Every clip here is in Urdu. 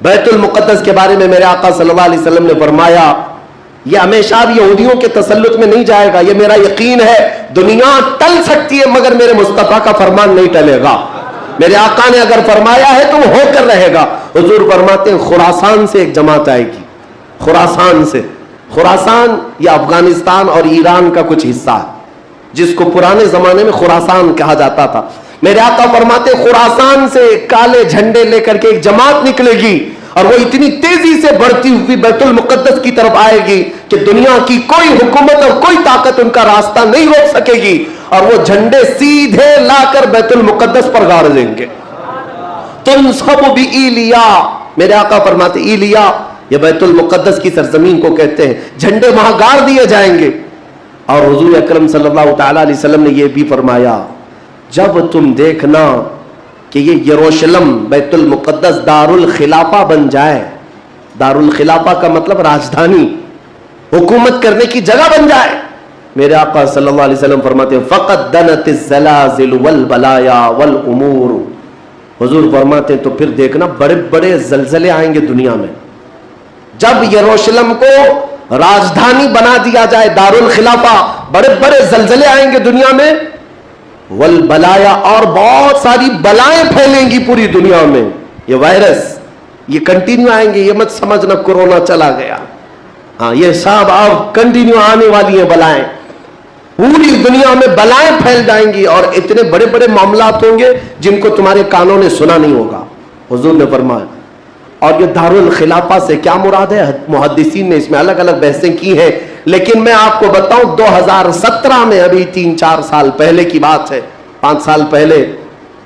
بیت المقدس کے بارے میں میرے آقا صلی اللہ علیہ وسلم نے فرمایا یہ ہمیشہ بھی یہودیوں کے تسلط میں نہیں جائے گا، یہ میرا یقین ہے۔ دنیا ٹل سکتی ہے مگر میرے مصطفیٰ کا فرمان نہیں ٹلے گا۔ میرے آقا نے اگر فرمایا ہے تو وہ ہو کر رہے گا۔ حضور فرماتے ہیں خراسان سے ایک جماعت آئے گی، خراسان سے۔ خراسان یہ افغانستان اور ایران کا کچھ حصہ ہے جس کو پرانے زمانے میں خراسان کہا جاتا تھا۔ میرے آقا فرماتے خراسان سے کالے جھنڈے لے کر کے ایک جماعت نکلے گی اور وہ اتنی تیزی سے بڑھتی ہوئی بیت المقدس کی طرف آئے گی کہ دنیا کی کوئی حکومت اور کوئی طاقت ان کا راستہ نہیں روک سکے گی، اور وہ جھنڈے سیدھے لا کر بیت المقدس پر گاڑ دیں گے۔ تنصب بإیلیا، میرے آقا فرماتے ایلیا یہ بیت المقدس کی سرزمین کو کہتے ہیں، جھنڈے وہاں گاڑ دیے جائیں گے۔ اور حضور اکرم صلی اللہ تعالی علیہ وسلم نے یہ بھی فرمایا جب تم دیکھنا کہ یہ یروشلم بیت المقدس دار الخلافہ بن جائے، دار الخلافہ کا مطلب راجدھانی، حکومت کرنے کی جگہ بن جائے، میرے آقا صلی اللہ علیہ وسلم فرماتے ہیں فقد دنت الزلازل والبلایا والامور، حضور فرماتے ہیں تو پھر دیکھنا بڑے بڑے زلزلے آئیں گے دنیا میں۔ جب یروشلم کو راجدھانی بنا دیا جائے دار الخلافہ، بڑے بڑے زلزلے آئیں گے دنیا میں، والبلایا اور بہت ساری بلائیں پھیلیں گی پوری دنیا میں۔ یہ وائرس یہ کنٹینیو آئیں گے، یہ مت سمجھنا کورونا چلا گیا، ہاں یہ سب اب کنٹینیو آنے والی ہیں بلائیں، پوری دنیا میں بلائیں پھیل جائیں گی اور اتنے بڑے بڑے معاملات ہوں گے جن کو تمہارے کانوں نے سنا نہیں ہوگا۔ حضور نے فرمایا، اور یہ دار الخلافہ سے کیا مراد ہے؟ محدثین نے اس میں الگ الگ بحثیں کی ہیں، لیکن میں آپ کو بتاؤں 2017 میں، ابھی 3-4 سال پہلے کی بات ہے، 5 سال پہلے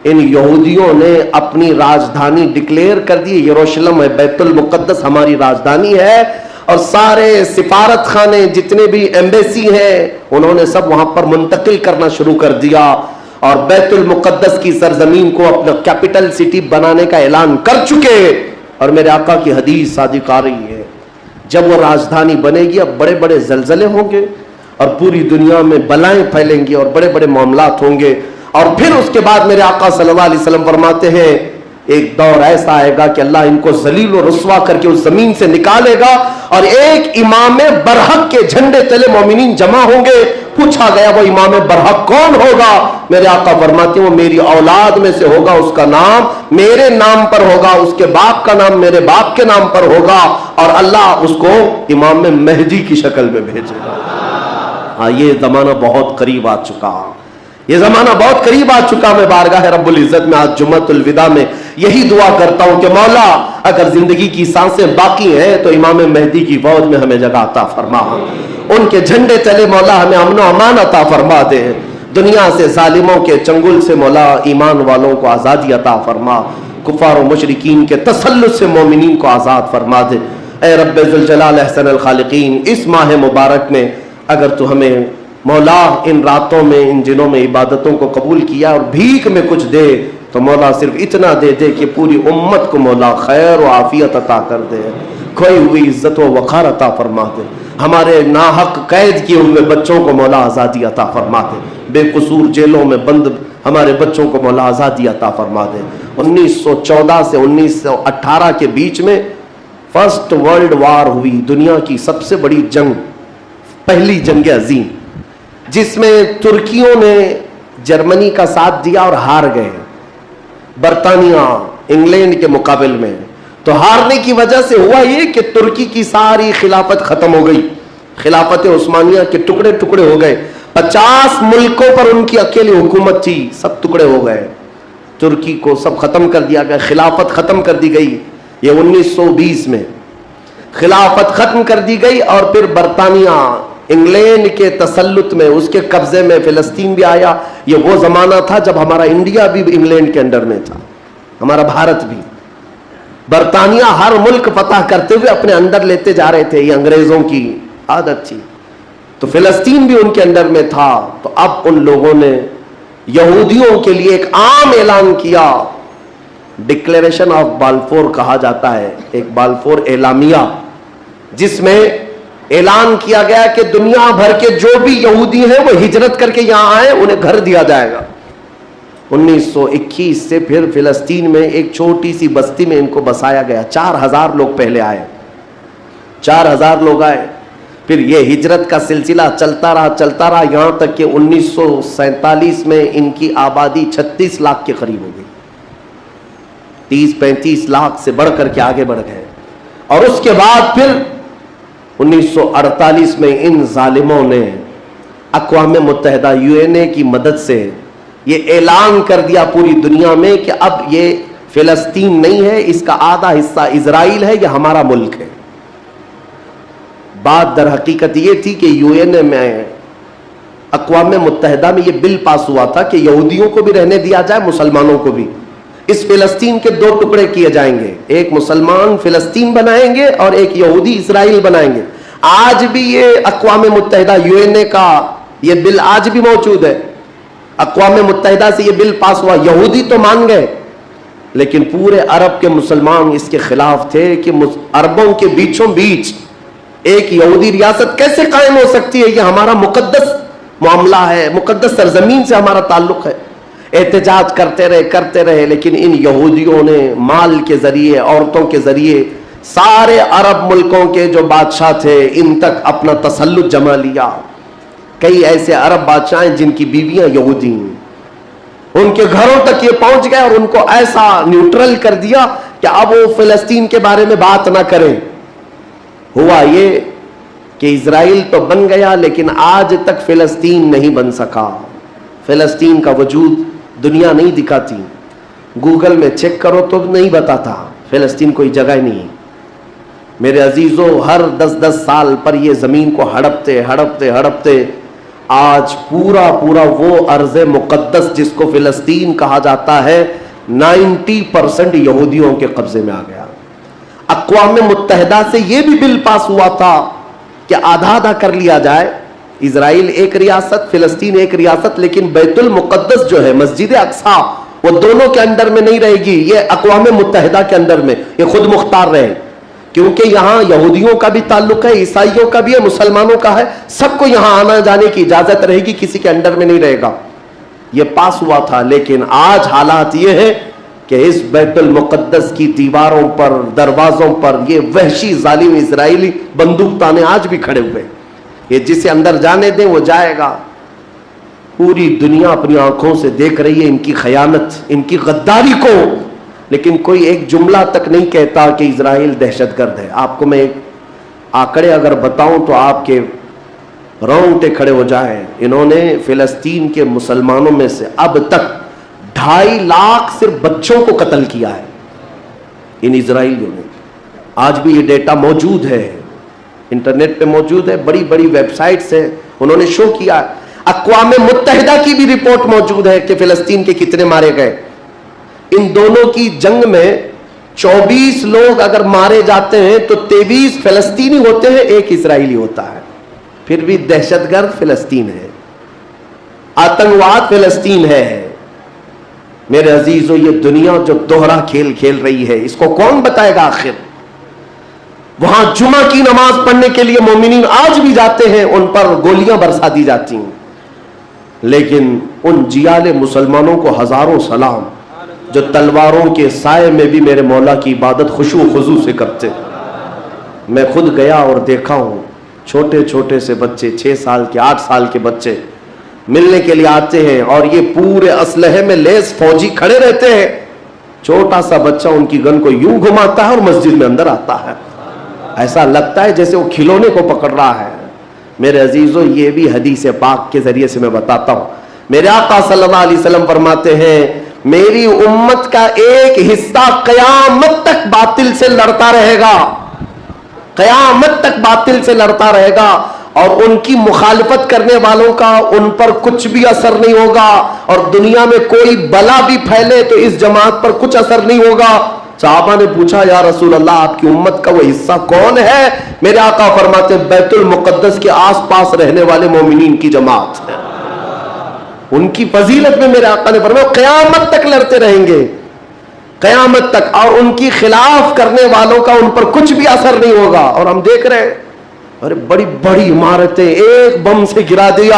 ان یہودیوں نے اپنی راجدھانی ڈکلیئر کر دی، یروشلم ہے، بیت المقدس ہماری راجدھانی ہے، اور سارے سفارت خانے جتنے بھی ایمبیسی ہیں انہوں نے سب وہاں پر منتقل کرنا شروع کر دیا، اور بیت المقدس کی سرزمین کو اپنا کیپٹل سٹی بنانے کا اعلان کر چکے۔ اور میرے آقا کی حدیث صادق آ رہی ہے، جب وہ راجدھانی بنے گی اب بڑے بڑے زلزلے ہوں گے اور پوری دنیا میں بلائیں پھیلیں گی اور بڑے بڑے معاملات ہوں گے، اور پھر اس کے بعد میرے آقا صلی اللہ علیہ وسلم فرماتے ہیں ایک دور ایسا آئے گا کہ اللہ ان کو ذلیل و رسوا کر کے اس زمین سے نکالے گا، اور ایک امام برحق کے جھنڈے تلے مومنین جمع ہوں گے۔ پوچھا گیا وہ امام برحق کون ہوگا؟ میرے آقا فرماتے ہیں وہ میری اولاد میں سے ہوگا، اس کا نام میرے نام پر ہوگا، اس کے باپ کا نام میرے باپ کے نام پر ہوگا، اور اللہ اس کو امام مہدی کی شکل میں بھیجے گا۔ ہاں یہ زمانہ بہت قریب آ چکا، یہ زمانہ بہت قریب آ چکا۔ میں بارگاہ رب العزت میں آج جمعۃ الوداع میں یہی دعا کرتا ہوں کہ مولا اگر زندگی کی سانسیں باقی ہیں تو امام مہدی کی فوج میں ہمیں جگہ عطا فرما، ان کے جھنڈے تلے مولا ہمیں امن و امان عطا فرما دے، دنیا سے ظالموں کے چنگل سے مولا ایمان والوں کو آزادی عطا فرما، کفار و مشرکین کے تسلط سے مومنین کو آزاد فرما دے۔ اے رب ذوالجلال احسن الخالقین، اس ماہ مبارک میں اگر تو ہمیں مولا ان راتوں میں ان دنوں میں عبادتوں کو قبول کیا اور بھیک میں کچھ دے تو مولا صرف اتنا دے دے کہ پوری امت کو مولا خیر و عافیت عطا کر دے، کھوئی ہوئی عزت و وقار عطا فرما دے، ہمارے ناحق قید کیے ہوئے بچوں کو مولا آزادی عطا فرما دے، بے قصور جیلوں میں بند ہمارے بچوں کو مولا آزادی عطا فرما دے۔ 1914 سے 1918 کے بیچ میں فرسٹ ورلڈ وار ہوئی، دنیا کی سب سے بڑی جنگ، پہلی جنگ عظیم، جس میں ترکیوں نے جرمنی کا ساتھ دیا اور ہار گئے برطانیہ انگلینڈ کے مقابل میں۔ تو ہارنے کی وجہ سے ہوا یہ کہ ترکی کی ساری خلافت ختم ہو گئی، خلافت عثمانیہ کے ٹکڑے ٹکڑے ہو گئے، 50 ملکوں پر ان کی اکیلی حکومت تھی، سب ٹکڑے ہو گئے، ترکی کو سب ختم کر دیا گیا، خلافت ختم کر دی گئی۔ یہ 1920 میں خلافت ختم کر دی گئی، اور پھر برطانیہ انگلینڈ کے تسلط میں، اس کے قبضے میں فلسطین بھی آیا۔ یہ وہ زمانہ تھا جب ہمارا انڈیا بھی انگلینڈ کے انڈر میں تھا، ہمارا بھارت بھی۔ برطانیہ ہر ملک فتح کرتے ہوئے اپنے اندر لیتے جا رہے تھے، یہ انگریزوں کی عادت تھی، تو فلسطین بھی ان کے اندر میں تھا۔ تو اب ان لوگوں نے یہودیوں کے لیے ایک عام اعلان کیا، ڈکلیریشن آف بالفور کہا جاتا ہے، ایک بالفور اعلامیہ، جس میں اعلان کیا گیا کہ دنیا بھر کے جو بھی یہودی ہیں وہ ہجرت کر کے یہاں آئے، انہیں گھر دیا جائے گا۔ 1921 سے پھر فلسطین میں ایک چھوٹی سی بستی میں ان کو بسایا گیا. 4000 لوگ پہلے آئے, 4000 لوگ آئے. پھر یہ ہجرت کا سلسلہ چلتا رہا یہاں تک کہ 1947 میں ان کی آبادی 36 لاکھ کے قریب ہو گئی. 30-35 لاکھ سے بڑھ کر کے آگے بڑھ گئے. اور اس کے بعد پھر 1948 میں ان ظالموں نے اقوام متحدہ UN کی مدد سے یہ اعلان کر دیا پوری دنیا میں کہ اب یہ فلسطین نہیں ہے, اس کا آدھا حصہ اسرائیل ہے, یہ ہمارا ملک ہے. بات در حقیقت یہ تھی کہ UN میں اقوام متحدہ میں یہ بل پاس ہوا تھا کہ یہودیوں کو بھی رہنے دیا جائے, مسلمانوں کو بھی. اس فلسطین کے 2 ٹکڑے کیے جائیں گے, ایک مسلمان فلسطین بنائیں گے اور ایک یہودی اسرائیل بنائیں گے. آج بھی یہ اقوام متحدہ UN کا یہ بل آج بھی موجود ہے. اقوام متحدہ سے یہ بل پاس ہوا, یہودی تو مان گئے لیکن پورے عرب کے مسلمان اس کے خلاف تھے کہ عربوں کے بیچوں بیچ ایک یہودی ریاست کیسے قائم ہو سکتی ہے, یہ ہمارا مقدس معاملہ ہے, مقدس سرزمین سے ہمارا تعلق ہے. احتجاج کرتے رہے لیکن ان یہودیوں نے مال کے ذریعے, عورتوں کے ذریعے سارے عرب ملکوں کے جو بادشاہ تھے ان تک اپنا تسلط جما لیا. کئی ایسے عرب بادشاہ ہیں جن کی بیویاں یہودی ہیں, ان کے گھروں تک یہ پہنچ گئے اور ان کو ایسا نیوٹرل کر دیا کہ اب وہ فلسطین کے بارے میں بات نہ کریں. ہوا یہ کہ اسرائیل تو بن گیا لیکن آج تک فلسطین نہیں بن سکا. فلسطین کا وجود دنیا نہیں دکھاتی, گوگل میں چیک کرو تو نہیں بتاتا, فلسطین کوئی جگہ نہیں. میرے عزیزوں, ہر 10 سال پر یہ زمین کو ہڑپتے آج پورا وہ ارض مقدس جس کو فلسطین کہا جاتا ہے 90% یہودیوں کے قبضے میں آ گیا. اقوام متحدہ سے یہ بھی بل پاس ہوا تھا کہ آدھا کر لیا جائے, اسرائیل ایک ریاست, فلسطین ایک ریاست, لیکن بیت المقدس جو ہے مسجد اقصی وہ دونوں کے اندر میں نہیں رہے گی, یہ اقوام متحدہ کے اندر میں, یہ خود مختار رہے. کیونکہ یہاں یہودیوں کا بھی تعلق ہے, عیسائیوں کا بھی ہے, مسلمانوں کا ہے, سب کو یہاں آنا جانے کی اجازت رہے گی, کسی کے انڈر میں نہیں رہے گا. یہ پاس ہوا تھا لیکن آج حالات یہ ہے کہ اس بیت المقدس کی دیواروں پر, دروازوں پر یہ وحشی ظالم اسرائیلی بندوق تانے آج بھی کھڑے ہوئے. یہ جسے اندر جانے دیں وہ جائے گا. پوری دنیا اپنی آنکھوں سے دیکھ رہی ہے ان کی خیانت, ان کی غداری کو, لیکن کوئی ایک جملہ تک نہیں کہتا کہ اسرائیل دہشت گرد ہے. آپ کو میں ایک آنکڑے اگر بتاؤں تو آپ کے رونگٹے کھڑے ہو جائیں. انہوں نے فلسطین کے مسلمانوں میں سے اب تک 2.5 لاکھ صرف بچوں کو قتل کیا ہے ان اسرائیلیوں نے. آج بھی یہ ڈیٹا موجود ہے, انٹرنیٹ پہ موجود ہے, بڑی ویب سائٹس ہیں, انہوں نے شو کیا. اقوام متحدہ کی بھی رپورٹ موجود ہے کہ فلسطین کے کتنے مارے گئے. ان دونوں کی جنگ میں 24 لوگ اگر مارے جاتے ہیں تو 23 فلسطینی ہوتے ہیں, 1 اسرائیلی ہوتا ہے. پھر بھی دہشت گرد فلسطین ہے, آتنکواد فلسطین ہے. میرے عزیزو, یہ دنیا جو دوہرا کھیل کھیل رہی ہے اس کو کون بتائے گا آخر؟ وہاں جمعہ کی نماز پڑھنے کے لیے مومنین آج بھی جاتے ہیں, ان پر گولیاں برسا دی جاتی ہیں, لیکن ان جیال مسلمانوں کو ہزاروں سلام جو تلواروں کے سائے میں بھی میرے مولا کی عبادت خشوع و خضوع سے کرتے. میں خود گیا اور دیکھا ہوں, چھوٹے سے بچے, 6 سال کے 8 سال کے بچے ملنے کے لیے آتے ہیں اور یہ پورے اسلحے میں لیس فوجی کھڑے رہتے ہیں. چھوٹا سا بچہ ان کی گن کو یوں گھماتا ہے اور مسجد میں اندر آتا ہے, ایسا لگتا ہے جیسے وہ کھلونے کو پکڑ رہا ہے. میرے عزیزو, یہ بھی حدیث پاک کے ذریعے سے میں بتاتا ہوں. میرے آقا صلی اللہ علیہ وسلم فرماتے ہیں میری امت کا ایک حصہ قیامت تک باطل سے لڑتا رہے گا, قیامت تک باطل سے لڑتا رہے گا, اور ان کی مخالفت کرنے والوں کا ان پر کچھ بھی اثر نہیں ہوگا, اور دنیا میں کوئی بلا بھی پھیلے تو اس جماعت پر کچھ اثر نہیں ہوگا. صحابہ نے پوچھا یا رسول اللہ آپ کی امت کا وہ حصہ کون ہے؟ میرے آقا فرماتے بیت المقدس کے آس پاس رہنے والے مومنین کی جماعت ہے. ان کی فضیلت میں میرے آقا نے فرمایا قیامت تک لڑتے رہیں گے, قیامت تک, اور ان کی خلاف کرنے والوں کا ان پر کچھ بھی اثر نہیں ہوگا. اور ہم دیکھ رہے ہیں ارے بڑی عمارتیں ایک بم سے گرا دیا,